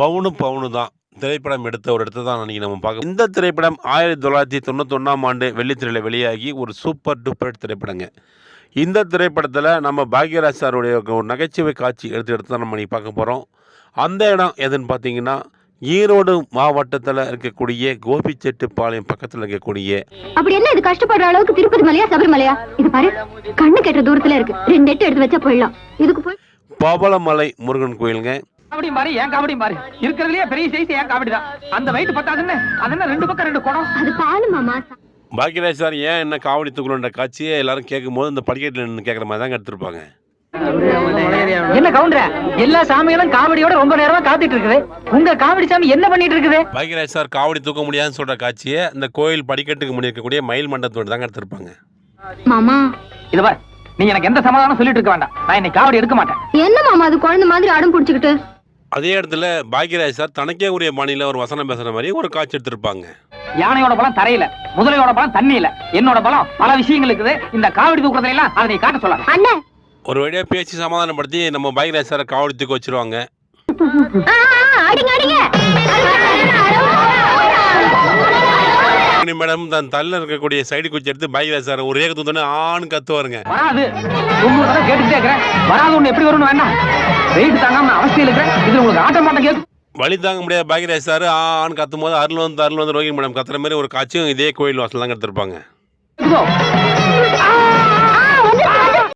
பவுனு பவுனு தான் திரைப்படம் எடுத்த ஒரு இடத்த தான் அன்றைக்கி நம்ம பார்க்க. இந்த திரைப்படம் 1991ஆம் ஆண்டு வெள்ளித்திரையில் வெளியாகி ஒரு சூப்பர் டூப்பர் திரைப்படங்க. இந்த திரைப்படத்தில் நம்ம பாக்யராஜ் சாருடைய ஒரு நகைச்சுவை காட்சி எடுத்து தான் நம்ம இன்றைக்கி பார்க்க போகிறோம். அந்த இடம் எதுன்னு பார்த்தீங்கன்னா, ஈரோடு மாவட்டத்தில் இருக்கக்கூடிய கோபிச்செட்டிப்பாளையம் பக்கத்தில் இருக்கக்கூடிய. அப்படி என்ன இது கஷ்டப்படுற அளவுக்கு திருப்பதி மலையா சபரிமலையா? இது பாரு, கண்ணு கெட்ட தூரத்துல இருக்கு. 2 நெட் எடுத்து வச்சா போயிடலாம். இதுக்கு போய் பவளமலை முருகன் கோயிலுங்க. காவடி மாறி ஏன் காவடி மாறி இருக்கிறதுலயே பெரிய சைஸ் ஏன் காவடி தான். அந்த வெயிட் பத்தாதுன்னு அதென்ன 2 பக்கம் 2 குடம். அது பாலு மாமா. பாக்யராஜ் சார் ஏன் என்ன காவடி தூக்கணுன்ற காட்சியை எல்லாரும் கேட்கும் போது இந்த படிக்கட்டில் நின்று கேட்குற மாதிரி தாங்க எடுத்திருப்பாங்க. என்ன கவுண்டர, எல்லா சாமிகளும் காவடியோட ரொம்ப நேரமா காத்துட்டு இருக்குது. உங்க காவடி சாமி என்ன பண்ணிட்டு இருக்குது? பாக்யராஜ் சார் காவடி தூக்க முடியாதுன்னு சொல்ற காட்சியை இந்த கோயில் படிக்கட்டுக்கு முன்னாடி இருக்கக்கூடிய மயில் மண்டபத்தோடு தாங்க எடுத்திருப்பாங்க. மாமா இது பார், நீ எனக்கு எந்த சமாதானம் சொல்லிட்டு இருக்க வேண்டாம். நான் இன்னைக்கு காவடி எடுக்க மாட்டேன். என்ன மாமா அது குழந்தை மாதிரி அடம் பிடிச்சிக்கிட்டு? அதே இடத்துல பாக்யராஜ் சார் தனக்கே உரிய பாணியில ஒரு வசனம் பேசுற மாதிரி ஒரு காட்சி எடுத்திருப்பாங்க. யானையோட பலம் தரையில, முதலையோட பலம் தண்ணியில, என்னோட பலம் பல விஷயங்கள் இருக்குது. இந்த காவடி தூக்குறதுல எல்லாம் அதை காட்ட சொல்லாத. அண்ணே ஒரு வழியா பேசி சமாதானப்படுத்தி நம்ம பாக்யராஜ் சாரை காவடி தூக்க வச்சிருவாங்க. அடிங்க அடிங்க. மேடம் தன் தள்ள இருக்கக்கூடிய சைடு குச்சி எடுத்து பாக்யராஜ் சார் ஒரே தூந்தோன்னு ஆண் கத்துவாருங்க. வராது, கேட்டுட்டே இருக்கிறேன். வராது ஒண்ணு எப்படி வரும்னு வேண்டாம். வெயிட் தாங்காம அவஸ்தையில் இருக்கிறேன். இது உங்களுக்கு ஆட்ட மாட்டேன் கேட்கும். வழி தாங்க முடியாது பாக்யராஜ் சார் ஆண் கத்தும் போது அருள் வந்து ரோஹிணி மேடம் கத்துற மாதிரி ஒரு காட்சியும் இதே கோயில் வாசல் தாங்க எடுத்திருப்பாங்க.